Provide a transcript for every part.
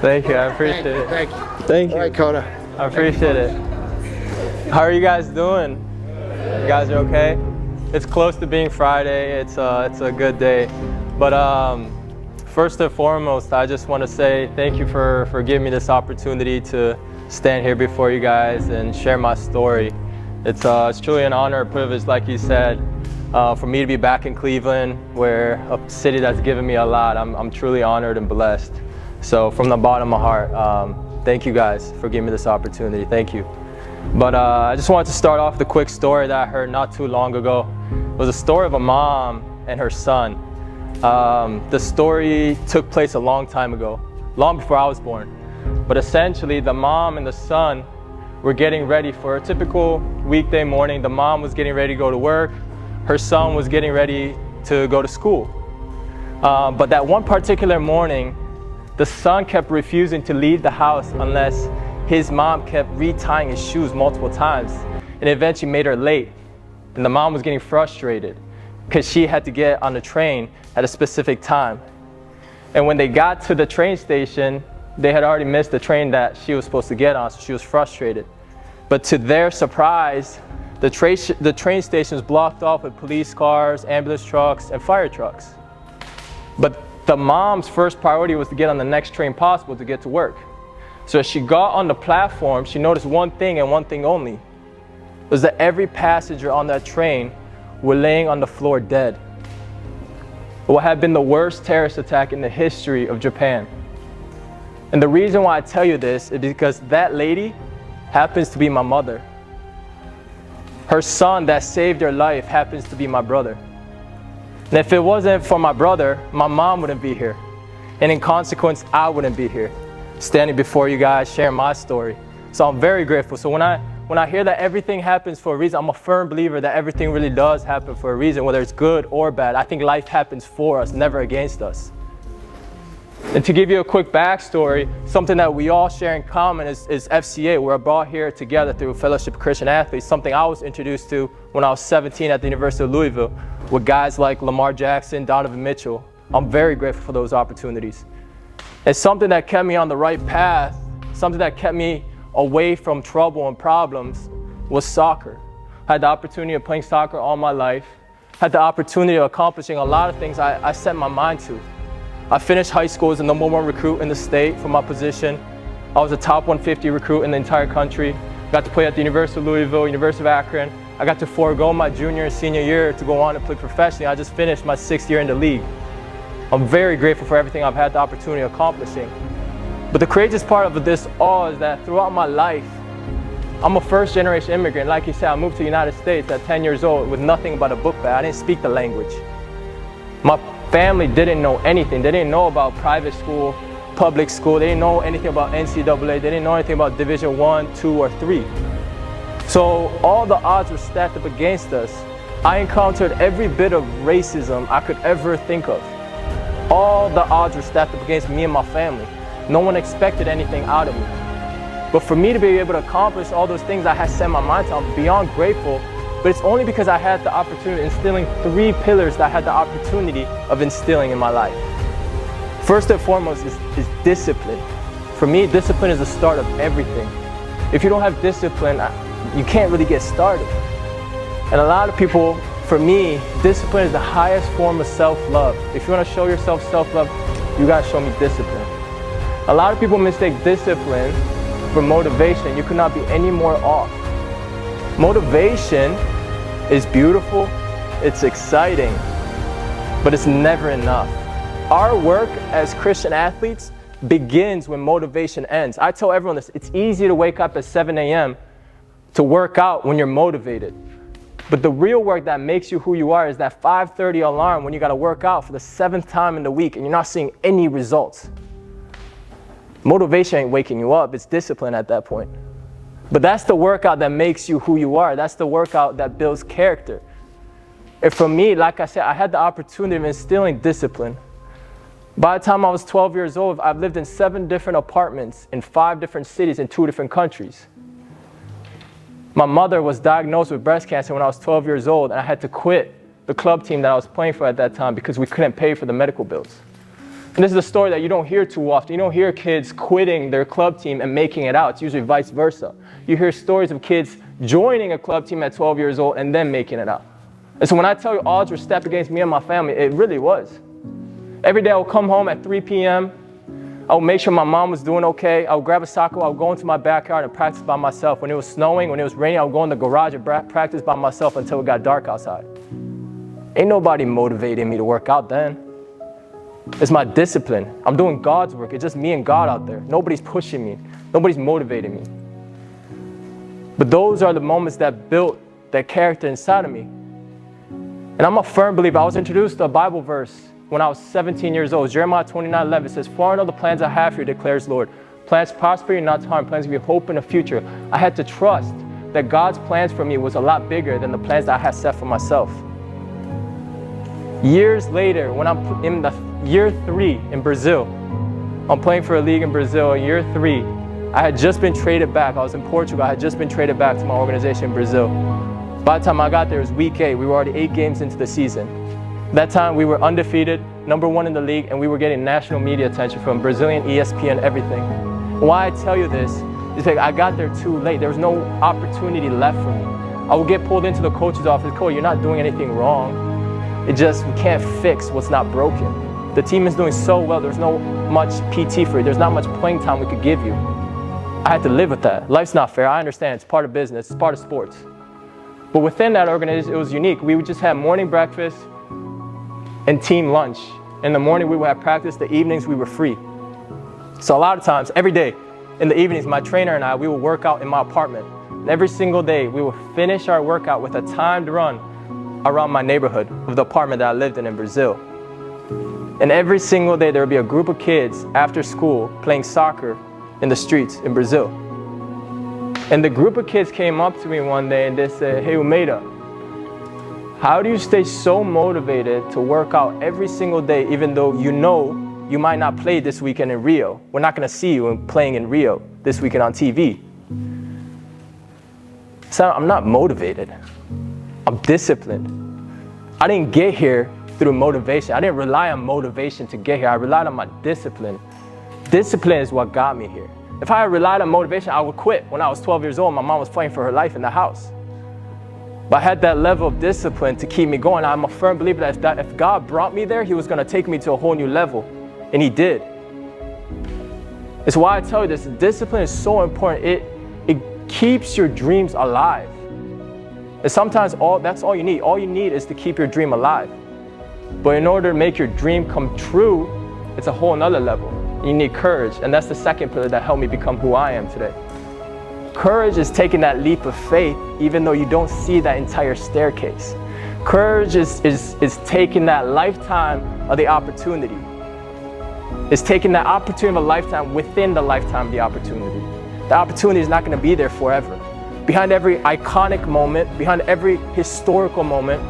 Thank you, I appreciate it. Thank you. Thank you. All right, Kota. I appreciate it. How are you guys doing? You guys are okay? It's close to being Friday. It's a good day. But first and foremost, I just want to say thank you for giving me this opportunity to stand here before you guys and share my story. It's truly an honor, a privilege, like you said, for me to be back in Cleveland, where a city that's given me a lot. I'm truly honored and blessed. So from the bottom of my heart, thank you guys for giving me this opportunity. Thank you. But I just wanted to start off with a quick story that I heard not too long ago. It was a story of a mom and her son. The story took place a long time ago, long before I was born. But essentially, the mom and the son were getting ready for a typical weekday morning. The mom was getting ready to go to work. Her son was getting ready to go to school. But that one particular morning, the son kept refusing to leave the house unless his mom kept retying his shoes multiple times, and eventually made her late. And the mom was getting frustrated because she had to get on the train at a specific time. And when they got to the train station, they had already missed the train that she was supposed to get on, so she was frustrated. But to their surprise, the train station was blocked off with police cars, ambulance trucks, and fire trucks. But the mom's first priority was to get on the next train possible to get to work. So as she got on the platform, she noticed one thing and one thing only, was that every passenger on that train were laying on the floor dead. What had been the worst terrorist attack in the history of Japan. And the reason why I tell you this is because that lady happens to be my mother. Her son that saved her life happens to be my brother. And if it wasn't for my brother, my mom wouldn't be here. And in consequence, I wouldn't be here, standing before you guys, sharing my story. So I'm very grateful. So when I hear that everything happens for a reason, I'm a firm believer that everything really does happen for a reason, whether it's good or bad. I think life happens for us, never against us. And to give you a quick backstory, something that we all share in common is FCA. We're brought here together through Fellowship of Christian Athletes, something I was introduced to when I was 17 at the University of Louisville with guys like Lamar Jackson, Donovan Mitchell. I'm very grateful for those opportunities. And something that kept me on the right path, something that kept me away from trouble and problems was soccer. I had the opportunity of playing soccer all my life, had the opportunity of accomplishing a lot of things I set my mind to. I finished high school as the #1 recruit in the state for my position. I was a top 150 recruit in the entire country. Got to play at the University of Louisville, University of Akron. I got to forego my junior and senior year to go on and play professionally. I just finished my 6th year in the league. I'm very grateful for everything I've had the opportunity of accomplishing. But the craziest part of this all is that throughout my life, I'm a first-generation immigrant. Like you said, I moved to the United States at 10 years old with nothing but a book bag. I didn't speak the language. My family didn't know anything. They didn't know about private school, public school. They didn't know anything about NCAA. They didn't know anything about Division 1, 2, or 3. So all the odds were stacked up against us. I encountered every bit of racism I could ever think of. All the odds were stacked up against me and my family. No one expected anything out of me. But for me to be able to accomplish all those things I had set my mind to, I'm beyond grateful. But it's only because I had the opportunity of instilling 3 pillars that I had the opportunity of instilling in my life. First and foremost is discipline. For me, discipline is the start of everything. If you don't have discipline, you can't really get started. And a lot of people, for me, discipline is the highest form of self-love. If you want to show yourself self-love, you got to show me discipline. A lot of people mistake discipline for motivation. You could not be any more off. Motivation is beautiful, it's exciting, but it's never enough. Our work as Christian athletes begins when motivation ends. I tell everyone this, it's easy to wake up at 7 a.m. to work out when you're motivated. But the real work that makes you who you are is that 5:30 alarm when you gotta work out for the 7th time in the week and you're not seeing any results. Motivation ain't waking you up, it's discipline at that point. But that's the workout that makes you who you are. That's the workout that builds character. And for me, like I said, I had the opportunity of instilling discipline. By the time I was 12 years old, I've lived in 7 different apartments in 5 different cities in 2 different countries. My mother was diagnosed with breast cancer when I was 12 years old, and I had to quit the club team that I was playing for at that time because we couldn't pay for the medical bills. And this is a story that you don't hear too often. You don't hear kids quitting their club team and making it out. It's usually vice versa. You hear stories of kids joining a club team at 12 years old and then making it out. And so when I tell you odds were stacked against me and my family, it really was. Every day I would come home at 3 p.m. I would make sure my mom was doing okay. I would grab a soccer ball, I would go into my backyard and practice by myself. When it was snowing, when it was raining, I would go in the garage and practice by myself until it got dark outside. Ain't nobody motivating me to work out then. It's my discipline. I'm doing God's work. It's just me and God out there. Nobody's pushing me. Nobody's motivating me. But those are the moments that built that character inside of me. And I'm a firm believer. I was introduced to a Bible verse when I was 17 years old. Jeremiah 29:11 says, "For I know the plans I have for you, declares Lord. Plans to prosper you, not to harm. Plans to give you hope in the future." I had to trust that God's plans for me was a lot bigger than the plans that I had set for myself. Years later, when I'm in the year 3 in Brazil, I'm playing for a league in Brazil. In year 3, I had just been traded back. I was in Portugal. I had just been traded back to my organization in Brazil. By the time I got there, it was week 8. We were already 8 games into the season. That time, we were undefeated, #1 in the league, and we were getting national media attention from Brazilian ESPN, everything. Why I tell you this is because I got there too late. There was no opportunity left for me. I would get pulled into the coach's office. "Coach, you're not doing anything wrong. It just, we can't fix what's not broken. The team is doing so well, there's no much PT for you. There's not much playing time we could give you." I had to live with that. Life's not fair. I understand. It's part of business. It's part of sports. But within that organization, it was unique. We would just have morning breakfast and team lunch. In the morning, we would have practice. The evenings, we were free. So a lot of times, every day, in the evenings, my trainer and I, we would work out in my apartment. And every single day, we would finish our workout with a timed run around my neighborhood of the apartment that I lived in Brazil. And every single day, there would be a group of kids after school playing soccer in the streets in Brazil. And the group of kids came up to me one day and they said, "Hey, Umeda, how do you stay so motivated to work out every single day even though you know you might not play this weekend in Rio? We're not going to see you playing in Rio this weekend on TV." So I'm not motivated. I'm disciplined. I didn't get here through motivation. I didn't rely on motivation to get here. I relied on my discipline. Discipline is what got me here. If I had relied on motivation, I would quit when I was 12 years old. My mom was fighting for her life in the house. But I had that level of discipline to keep me going. I'm a firm believer that if God brought me there, He was going to take me to a whole new level. And He did. It's why I tell you this. Discipline is so important. It keeps your dreams alive. And sometimes that's all you need. All you need is to keep your dream alive. But in order to make your dream come true, it's a whole nother level. You need courage. And that's the second pillar that helped me become who I am today. Courage is taking that leap of faith even though you don't see that entire staircase. Courage is taking that lifetime of the opportunity. It's taking that opportunity of a lifetime within the lifetime of the opportunity. The opportunity is not going to be there forever. Behind every iconic moment, behind every historical moment,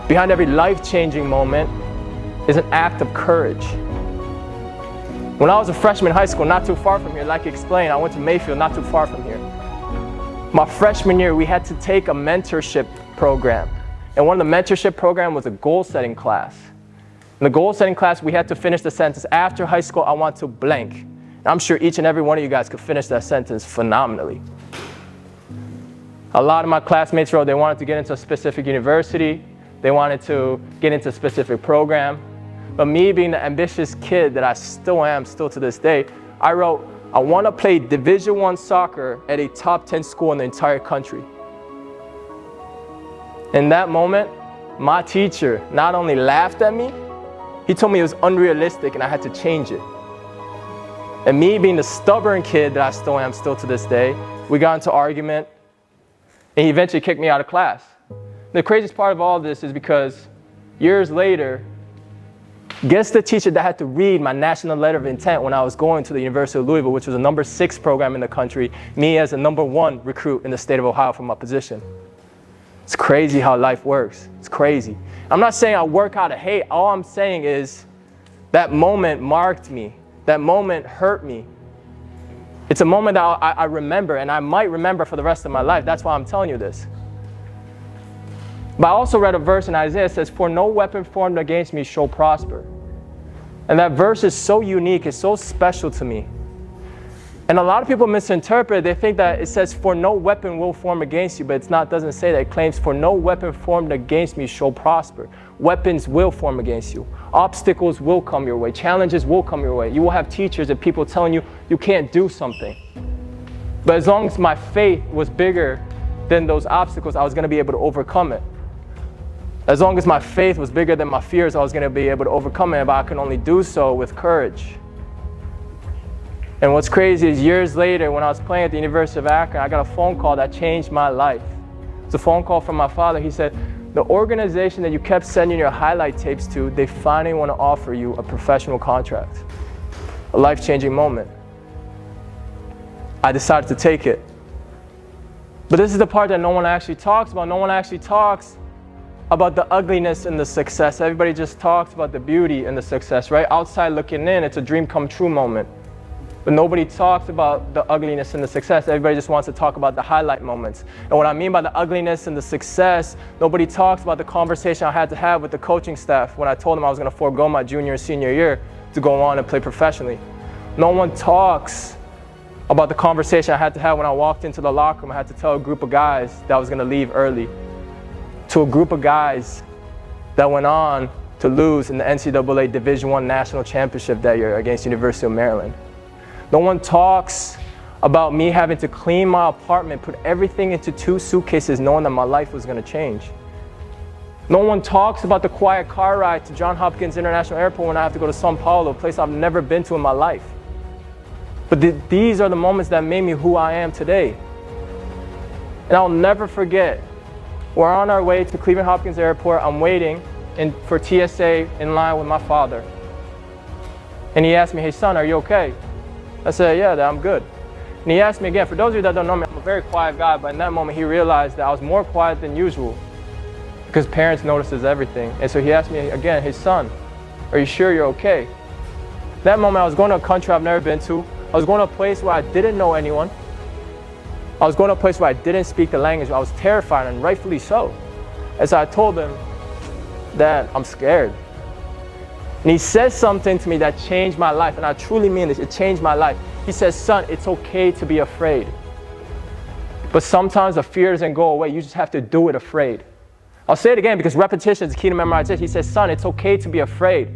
behind every life-changing moment is an act of courage. When I was a freshman in high school, not too far from here, like I explained, I went to Mayfield, not too far from here. My freshman year, we had to take a mentorship program. And one of the mentorship program was a goal-setting class. In the goal-setting class, we had to finish the sentence, "After high school, I want to blank." And I'm sure each and every one of you guys could finish that sentence phenomenally. A lot of my classmates wrote they wanted to get into a specific university. They wanted to get into a specific program. But me being the ambitious kid that I still am, still to this day, I wrote, "I want to play Division I soccer at a top 10 school in the entire country." In that moment, my teacher not only laughed at me, he told me it was unrealistic and I had to change it. And me being the stubborn kid that I still am, still to this day, we got into argument and he eventually kicked me out of class. The craziest part of all this is because years later, guess the teacher that had to read my national letter of intent when I was going to the University of Louisville, which was a number 6 program in the country, me as a number 1 recruit in the state of Ohio for my position. It's crazy how life works. It's crazy. I'm not saying I work out of hate. All I'm saying is that moment marked me. That moment hurt me. It's a moment that I remember, and I might remember for the rest of my life. That's why I'm telling you this. But I also read a verse in Isaiah that says, "For no weapon formed against me shall prosper." And that verse is so unique, it's so special to me. And a lot of people misinterpret it. They think that it says, for no weapon will form against you, but it's not, doesn't say that. It claims, for no weapon formed against me shall prosper. Weapons will form against you. Obstacles will come your way. Challenges will come your way. You will have teachers and people telling you you can't do something. But as long as my faith was bigger than those obstacles, I was going to be able to overcome it. As long as my faith was bigger than my fears, I was going to be able to overcome it, but I can only do so with courage. And what's crazy is years later, when I was playing at the University of Akron, I got a phone call that changed my life. It's a phone call from my father. He said, the organization that you kept sending your highlight tapes to, they finally want to offer you a professional contract. A life-changing moment. I decided to take it. But this is the part that no one actually talks about. No one actually talks about the ugliness and the success. Everybody just talks about the beauty and the success, right? Outside looking in, it's a dream come true moment. But nobody talks about the ugliness and the success. Everybody just wants to talk about the highlight moments. And what I mean by the ugliness and the success, nobody talks about the conversation I had to have with the coaching staff when I told them I was going to forego my junior and senior year to go on and play professionally. No one talks about the conversation I had to have when I walked into the locker room. I had to tell a group of guys that I was going to leave early. To a group of guys that went on to lose in the NCAA Division I National Championship that year against University of Maryland. No one talks about me having to clean my apartment, put everything into 2 suitcases, knowing that my life was going to change. No one talks about the quiet car ride to Johns Hopkins International Airport when I have to go to São Paulo, a place I've never been to in my life. But these are the moments that made me who I am today. And I'll never forget, we're on our way to Cleveland Hopkins Airport. I'm waiting for TSA in line with my father. And he asked me, hey son, are you okay? I said, yeah, I'm good. And he asked me again, for those of you that don't know me, I'm a very quiet guy, but in that moment he realized that I was more quiet than usual because parents notices everything. And so he asked me again, hey son, are you sure you're okay? That moment I was going to a country I've never been to. I was going to a place where I didn't know anyone. I was going to a place where I didn't speak the language. I was terrified, and rightfully so. And so I told him that I'm scared. And he said something to me that changed my life, and I truly mean this, it changed my life. He says, son, it's okay to be afraid. But sometimes the fear doesn't go away, you just have to do it afraid. I'll say it again because repetition is the key to memorization. He says, son, it's okay to be afraid.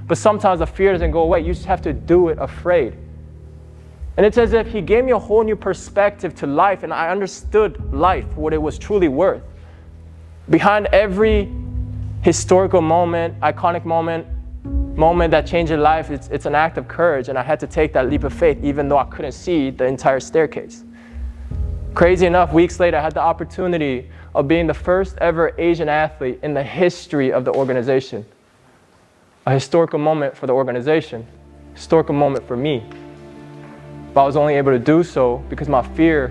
But sometimes the fear doesn't go away, you just have to do it afraid. And it's as if he gave me a whole new perspective to life, and I understood life, what it was truly worth. Behind every historical moment, iconic moment that changed your life, it's an act of courage, and I had to take that leap of faith even though I couldn't see the entire staircase. Crazy enough, weeks later I had the opportunity of being the first ever Asian athlete in the history of the organization. A historical moment for the organization, historical moment for me. But I was only able to do so because my fear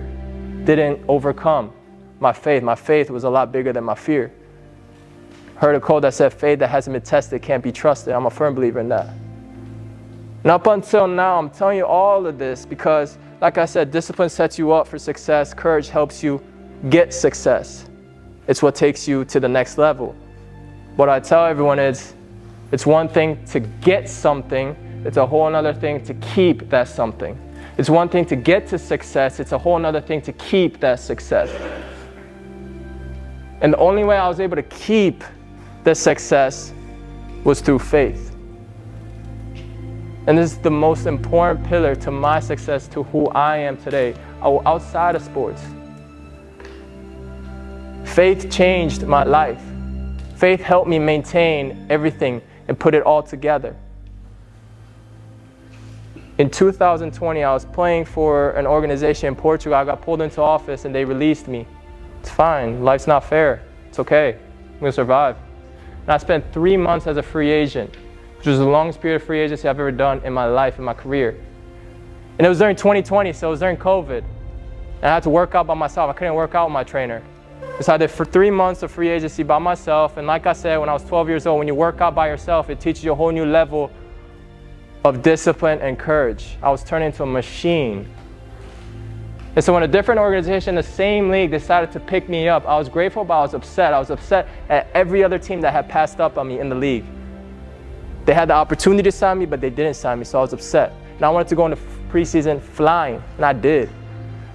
didn't overcome my faith. My faith was a lot bigger than my fear. Heard a quote that said, faith that hasn't been tested can't be trusted. I'm a firm believer in that. And up until now, I'm telling you all of this because, like I said, discipline sets you up for success. Courage helps you get success. It's what takes you to the next level. What I tell everyone is, it's one thing to get something. It's a whole other thing to keep that something. It's one thing to get to success. It's a whole other thing to keep that success. And the only way I was able to keep the success was through faith. And this is the most important pillar to my success, to who I am today, outside of sports. Faith changed my life. Faith helped me maintain everything and put it all together. In 2020, I was playing for an organization in Portugal. I got pulled into office and they released me. It's fine, life's not fair, it's okay, I'm gonna survive. And I spent 3 months as a free agent, which was the longest period of free agency I've ever done in my life, in my career. And it was during 2020, so it was during COVID. And I had to work out by myself. I couldn't work out with my trainer. So I did for 3 months of free agency by myself. And like I said, when I was 12 years old, when you work out by yourself, it teaches you a whole new level of discipline and courage. I was turned into a machine. And so when a different organization in the same league decided to pick me up, I was grateful, but I was upset. I was upset at every other team that had passed up on me in the league. They had the opportunity to sign me, but they didn't sign me, so I was upset. And I wanted to go into preseason flying, and I did.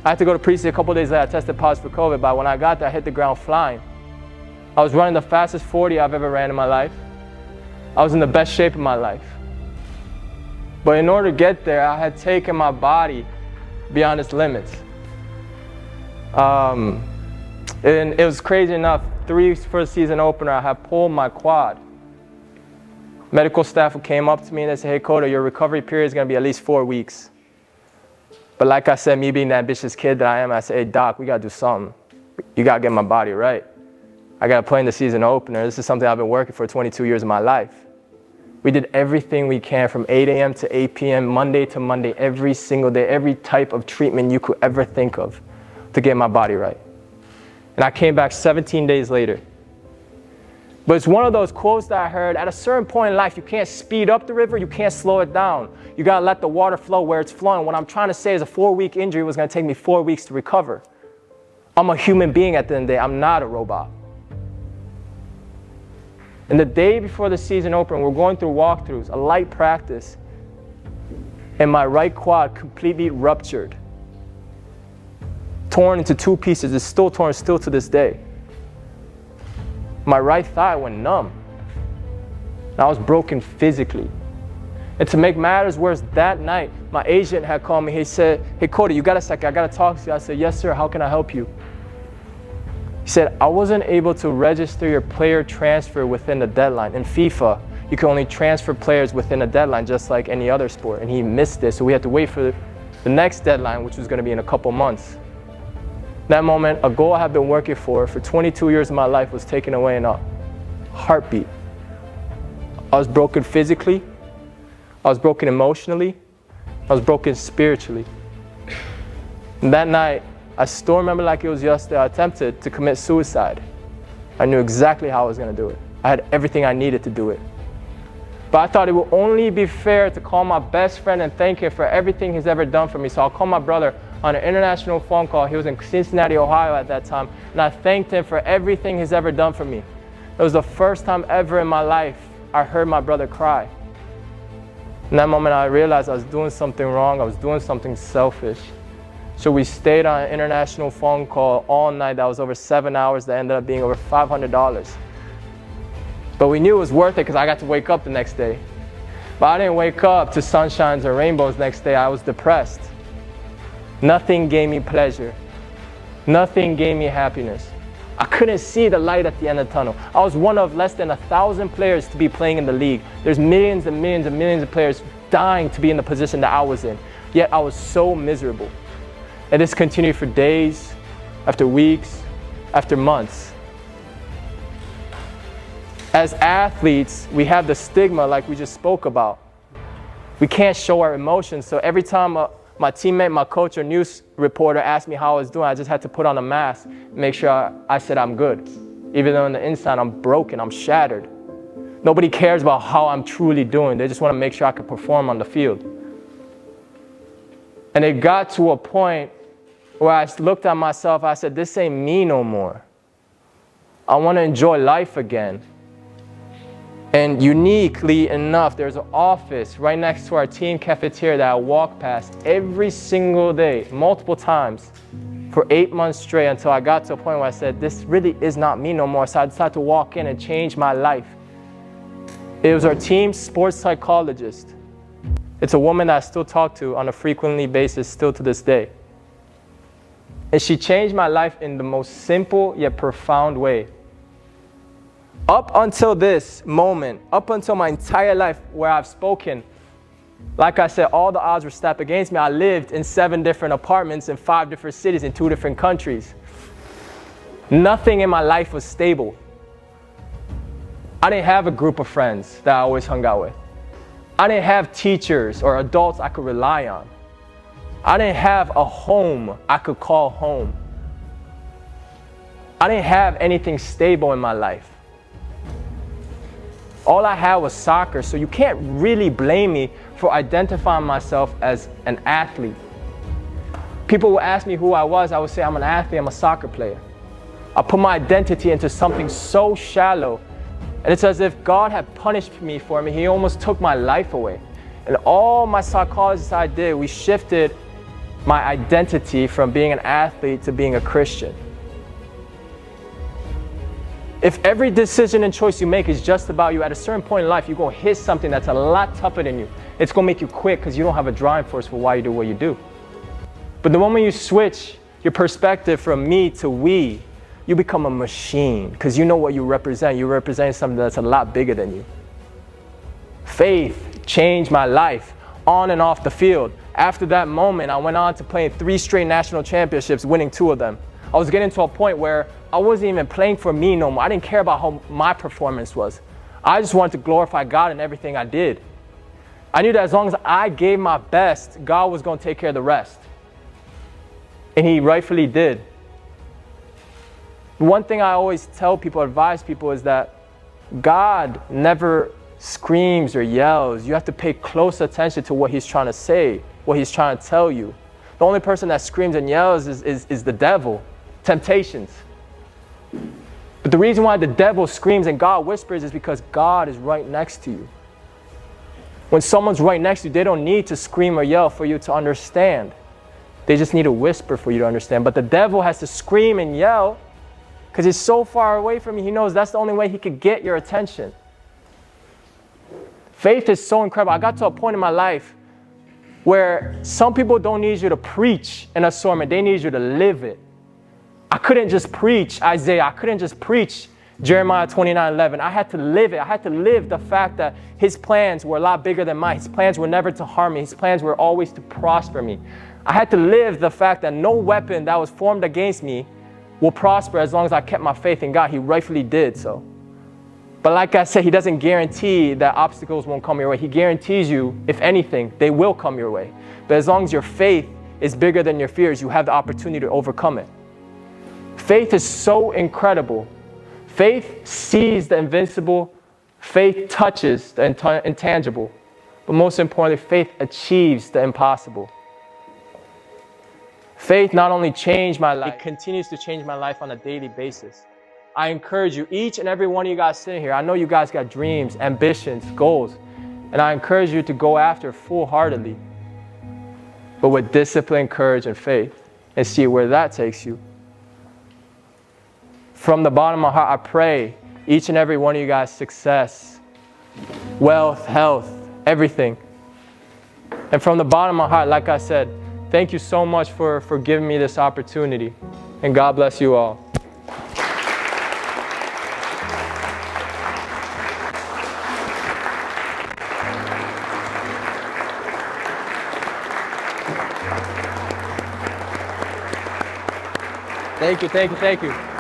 I had to go to preseason a couple days later. I tested positive for COVID, but when I got there, I hit the ground flying. I was running the fastest 40 I've ever ran in my life. I was in the best shape of my life. But in order to get there, I had taken my body beyond its limits. And it was crazy enough, 3 weeks before the season opener, I had pulled my quad. Medical staff came up to me and they said, hey, Kotaro, your recovery period is gonna be at least 4 weeks. But like I said, me being the ambitious kid that I am, I said, hey, doc, we gotta do something. You gotta get my body right. I gotta play in the season opener. This is something I've been working for 22 years of my life. We did everything we can from 8 a.m. to 8 p.m., Monday to Monday, every single day, every type of treatment you could ever think of to get my body right. And I came back 17 days later. But it's one of those quotes that I heard, at a certain point in life, you can't speed up the river, you can't slow it down. You gotta let the water flow where it's flowing. What I'm trying to say is a 4-week injury was gonna take me 4 weeks to recover. I'm a human being at the end of the day, I'm not a robot. And the day before the season opener, we're going through walkthroughs, a light practice, and my right quad completely ruptured. Torn into 2 pieces, it's still torn still to this day. My right thigh went numb. And I was broken physically. And to make matters worse, that night, my agent had called me. He said, hey, Kotaro, you got a second? I got to talk to you. I said, yes, sir. How can I help you? He said, I wasn't able to register your player transfer within the deadline. In FIFA, you can only transfer players within a deadline, just like any other sport. And he missed this, so we had to wait for the next deadline, which was going to be in a couple months. That moment, a goal I had been working for 22 years of my life was taken away in a heartbeat. I was broken physically, I was broken emotionally, I was broken spiritually. And that night, I still remember like it was yesterday, I attempted to commit suicide. I knew exactly how I was gonna do it. I had everything I needed to do it. But I thought it would only be fair to call my best friend and thank him for everything he's ever done for me. So I'll call my brother on an international phone call. He was in Cincinnati, Ohio at that time. And I thanked him for everything he's ever done for me. It was the first time ever in my life I heard my brother cry. In that moment, I realized I was doing something wrong. I was doing something selfish. So we stayed on an international phone call all night. That was over 7 hours. That ended up being over $500. But we knew it was worth it because I got to wake up the next day. But I didn't wake up to sunshines or rainbows next day. I was depressed. Nothing gave me pleasure. Nothing gave me happiness. I couldn't see the light at the end of the tunnel. I was one of less than 1,000 players to be playing in the league. There's millions and millions and millions of players dying to be in the position that I was in. Yet I was so miserable. And this continued for days, after weeks, after months. As athletes, we have the stigma like we just spoke about. We can't show our emotions, so every time my teammate, my coach, or news reporter asked me how I was doing, I just had to put on a mask and make sure I said I'm good. Even though on the inside I'm broken, I'm shattered. Nobody cares about how I'm truly doing. They just want to make sure I can perform on the field. And it got to a point where I looked at myself, I said, this ain't me no more. I want to enjoy life again. And uniquely enough, there's an office right next to our team cafeteria that I walk past every single day, multiple times, for 8 months straight until I got to a point where I said, this really is not me no more. So I decided to walk in and change my life. It was our team's sports psychologist. It's a woman that I still talk to on a frequently basis, still to this day. And she changed my life in the most simple yet profound way. Up until this moment, up until my entire life where I've spoken, like I said, all the odds were stacked against me. I lived in 7 different apartments in 5 different cities in 2 different countries. Nothing in my life was stable. I didn't have a group of friends that I always hung out with. I didn't have teachers or adults I could rely on. I didn't have a home I could call home. I didn't have anything stable in my life. All I had was soccer, so you can't really blame me for identifying myself as an athlete. People will ask me who I was, I would say I'm an athlete, I'm a soccer player. I put my identity into something so shallow And it's as if God had punished me for me. He almost took my life away. And all my psychologists I did, we shifted my identity from being an athlete to being a Christian. If every decision and choice you make is just about you, at a certain point in life, you're going to hit something that's a lot tougher than you. It's going to make you quit because you don't have a driving force for why you do what you do. But the moment you switch your perspective from me to we, you become a machine because you know what you represent. You represent something that's a lot bigger than you. Faith changed my life on and off the field. After that moment, I went on to playing 3 straight national championships, winning 2 of them. I was getting to a point where I wasn't even playing for me no more. I didn't care about how my performance was. I just wanted to glorify God in everything I did. I knew that as long as I gave my best, God was going to take care of the rest. And He rightfully did. One thing I always tell people, advise people, is that God never screams or yells. You have to pay close attention to what He's trying to say, what He's trying to tell you. The only person that screams and yells is the devil, temptations. But the reason why the devil screams and God whispers is because God is right next to you. When someone's right next to you, they don't need to scream or yell for you to understand. They just need to whisper for you to understand. But the devil has to scream and yell because he's so far away from you. He knows that's the only way he could get your attention. Faith is so incredible. I got to a point in my life where some people don't need you to preach an sermon. They need you to live it. I couldn't just preach Isaiah. I couldn't just preach Jeremiah 29:11. I had to live it. I had to live the fact that His plans were a lot bigger than mine. His plans were never to harm me. His plans were always to prosper me. I had to live the fact that no weapon that was formed against me will prosper as long as I kept my faith in God. He rightfully did so. But like I said, He doesn't guarantee that obstacles won't come your way. He guarantees you, if anything, they will come your way. But as long as your faith is bigger than your fears, you have the opportunity to overcome it. Faith is so incredible. Faith sees the invincible. Faith touches the intangible. But most importantly, faith achieves the impossible. Faith not only changed my life, it continues to change my life on a daily basis. I encourage you, each and every one of you guys sitting here, I know you guys got dreams, ambitions, goals, and I encourage you to go after full-heartedly, but with discipline, courage, and faith, and see where that takes you. From the bottom of my heart, I pray each and every one of you guys success, wealth, health, everything. And from the bottom of my heart, like I said, thank you so much for giving me this opportunity, and God bless you all. Thank you.